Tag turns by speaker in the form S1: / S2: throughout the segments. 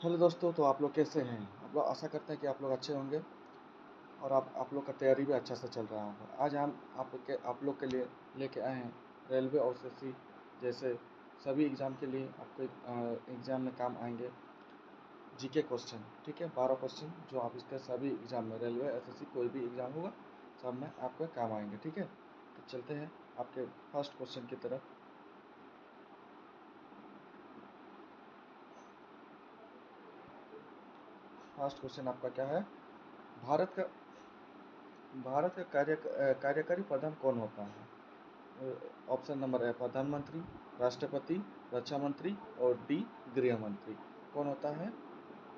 S1: Hello दोस्तों, तो आप लोग कैसे हैं? आप लोग आशा करते हैं कि आप लोग अच्छे होंगे और आप लोग का तैयारी भी अच्छा से चल रहा होगा। आज हम आप लोग के लिए लेके आए हैं रेलवे और एसएससी जैसे सभी एग्ज़ाम के लिए आपको एग्ज़ाम में काम आएंगे जीके क्वेश्चन। ठीक है, 12 क्वेश्चन जो आप इसके सभी एग्ज़ाम में रेलवे एसएससी कोई भी एग्ज़ाम होगा सब में आपके काम आएंगे। ठीक है, तो चलते हैं आपके फर्स्ट क्वेश्चन की तरफ। फर्स्ट क्वेश्चन आपका क्या है? भारत का भारत का कार्यकारी प्रधान कौन होता है? ऑप्शन नंबर ए प्रधानमंत्री, राष्ट्रपति, रक्षा मंत्री और डी गृह मंत्री। कौन होता है?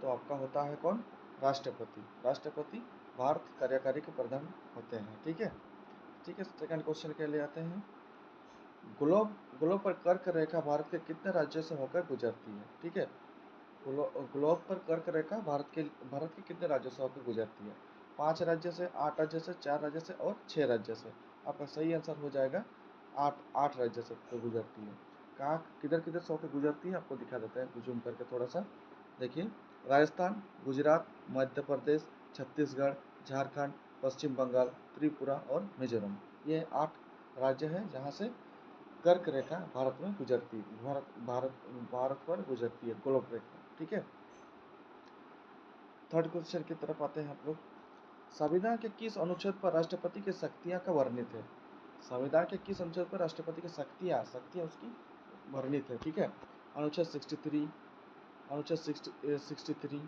S1: तो आपका होता है कौन? राष्ट्रपति। राष्ट्रपति भारत कार्यकारी के प्रधान होते हैं। ठीक है, ठीक है। सेकंड क्वेश्चन के लिए आते हैं। ग्लोब ग्लोब पर कर्क रेखा भारत के कितने राज्यों से होकर गुजरती है? ठीक है, ग्लोब पर कर्क रेखा भारत के कितने राज्यों से होकर गुजरती है? 5 राज्य से, 8 राज्य से, 4 राज्य से और 6 राज्य से। आपका सही आंसर हो जाएगा 8 राज्य से होकर गुजरती है। कहाँ किधर किधर से होकर गुजरती है आपको दिखा देते हैं जूम करके थोड़ा सा। देखिए, राजस्थान, गुजरात, मध्य प्रदेश, छत्तीसगढ़, झारखंड, पश्चिम बंगाल, त्रिपुरा और मिजोरम। ये 8 राज्य हैं जहाँ से कर्क रेखा भारत में गुजरती है। भारत पर गुजरती है ग्लोब रेखा। ठीक है, थर्ड क्वेश्चन की तरफ आते हैं आप लोग। संविधान के किस अनुच्छेद पर राष्ट्रपति की शक्तियां का वर्णित है? संविधान के किस अनुच्छेद पर राष्ट्रपति की शक्तियां शक्तियां उसकी वर्णित है? ठीक है, अनुच्छेद 63, अनुच्छेद 63,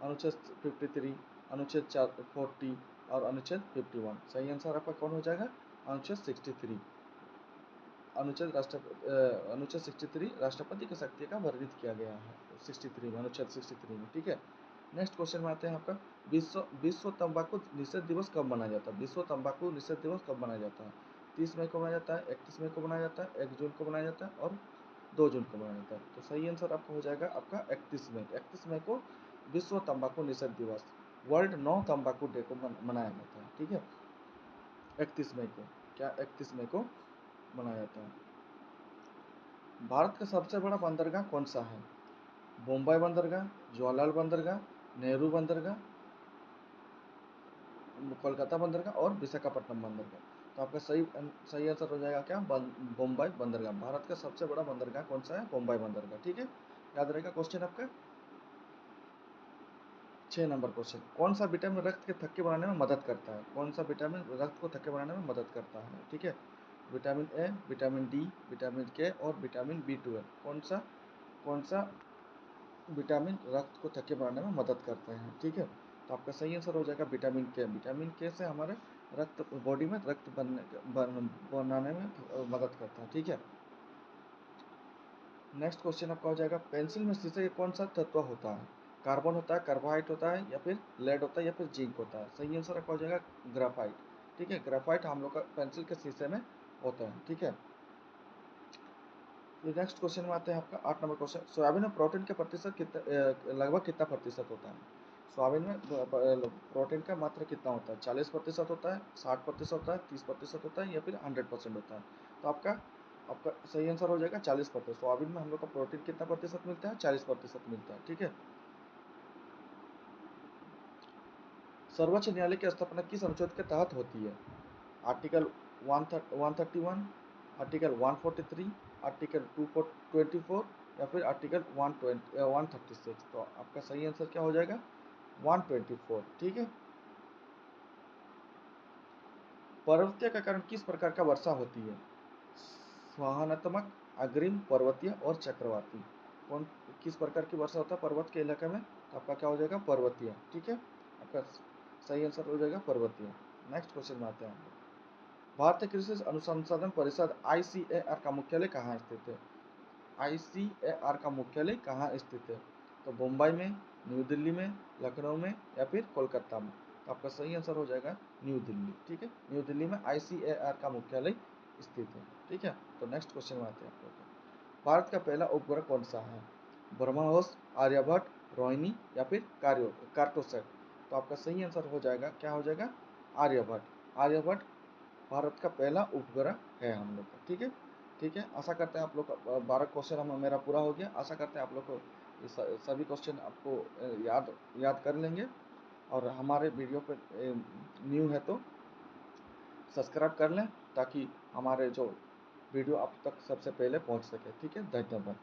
S1: अनुच्छेद 53, अनुच्छेद 40 और अनुच्छेद 51। सही आंसर आपका कौन हो जाएगा? अनुच्छेद 63। अनुच्छेद 63 राष्ट्रपति की शक्ति का वर्णित किया गया है 63 में, अनुच्छेद 63 में। ठीक है, नेक्स्ट क्वेश्चन में आते हैं आपका। विश्व तंबाकू निषेध दिवस कब मनाया जाता है? विश्व तंबाकू निषेध दिवस कब मनाया जाता है? 30 मई को मनाया जाता है, 31 मई को मनाया जाता है, 1 जून को मनाया जाता है और 2 जून को मनाया जाता है। तो सही आंसर आपका हो जाएगा आपका 31 मई। 31 मई को विश्व तंबाकू निषेध दिवस, वर्ल्ड नो तंबाकू डे को मनाया जाता है। ठीक है, 31 मई को, क्या 31 मई को मनाया जाता है। भारत का सबसे बड़ा बंदरगाह कौन सा है? मुंबई बंदरगाह, जवाहरलाल बंदरगाह, नेहरू बंदरगाह, कोलकाता बंदरगाह और विशाखापट्टनम बंदरगाह। तो आपका सही आंसर हो जाएगा क्या? मुंबई बंदरगाह। भारत का सबसे बड़ा बंदरगाह कौन सा है? मुंबई बंदरगाह। ठीक है, याद रहेगा क्वेश्चन आपका। 6 नंबर क्वेश्चन, कौन सा विटामिन रक्त के थक्के बनाने में मदद करता है? कौन सा विटामिन रक्त को थक्के बनाने में मदद करता है? ठीक है, vitamin A, vitamin D, vitamin के और विटामिन B12। कौन सा विटामिन रक्त को थक्के बनाने में मदद करते हैं? ठीक है, तो आपका सही आंसर हो जाएगा विटामिन के। विटामिन के से हमारे रक्त बॉडी में रक्त बनाने में मदद करता है। ठीक है, नेक्स्ट क्वेश्चन आपका हो जाएगा। पेंसिल में शीशे का कौन सा तत्व होता है? कार्बन होता है, कार्बोहाइड होता है या फिर लेड होता है या फिर जिंक होता है? सही आंसर आपका हो जाएगा ग्राफाइट। ठीक है, ग्राफाइट हम लोग का पेंसिल के शीशे में होता है। ठीक है, तो नेक्स्ट क्वेश्चन में आते हैं आपका 8 नंबर क्वेश्चन। सोयाबीन में प्रोटीन का प्रतिशत कितना, लगभग कितना प्रतिशत होता है? सोयाबीन में प्रोटीन का मात्रा कितना होता है? 40% होता है, 60% होता है, 30% होता है या फिर 100% होता है? तो आपका आपका सही आंसर हो जाएगा 40%। सोयाबीन में हम लोग का प्रोटीन कितना प्रतिशत मिलता है? 40% मिलता है। ठीक है, सर्वोच्च न्यायालय की स्थापना किस अनुच्छेद के तहत होती है? आर्टिकल 131, आर्टिकल 143, आर्टिकल 224 या फिर आर्टिकल 136। तो आपका सही आंसर क्या हो जाएगा? 124। ठीक है, पर्वतीय का कारण किस प्रकार का वर्षा होती है? स्वाहानात्मक, अग्रिम, पर्वतीय और चक्रवाती। कौन किस प्रकार की वर्षा होता है पर्वत के इलाके में? तो आपका क्या हो जाएगा? पर्वतीय। ठीक है, आपका सही आंसर हो जाएगा पर्वतीय। नेक्स्ट क्वेश्चन में आते हैं हम लोग। भारतीय कृषि अनुसंधान परिषद ICAR का मुख्यालय कहाँ स्थित है? ICAR का मुख्यालय कहाँ स्थित है? तो मुंबई में, न्यू दिल्ली में, लखनऊ में या फिर कोलकाता में? तो आपका सही आंसर हो जाएगा न्यू दिल्ली। ठीक है, न्यू दिल्ली में ICAR का मुख्यालय स्थित है। ठीक है, तो नेक्स्ट क्वेश्चन में आते हैं आप लोग को। भारत का पहला उपग्रह कौन सा है? ब्रह्मोस, आर्यभट्ट, रोहिणी या फिर कार्टोसैट? तो आपका सही आंसर हो जाएगा, क्या हो जाएगा? आर्यभट्ट। आर्यभट्ट भारत का पहला उपग्रह है हम लोग का। ठीक है, ठीक है, आशा करते हैं आप लोग का 12 क्वेश्चन मेरा पूरा हो गया। आशा करते हैं आप लोग को ये सभी क्वेश्चन आपको याद याद कर लेंगे। और हमारे वीडियो पे न्यू है तो सब्सक्राइब कर लें, ताकि हमारे जो वीडियो आप तक सबसे पहले पहुंच सके। ठीक है, धन्यवाद।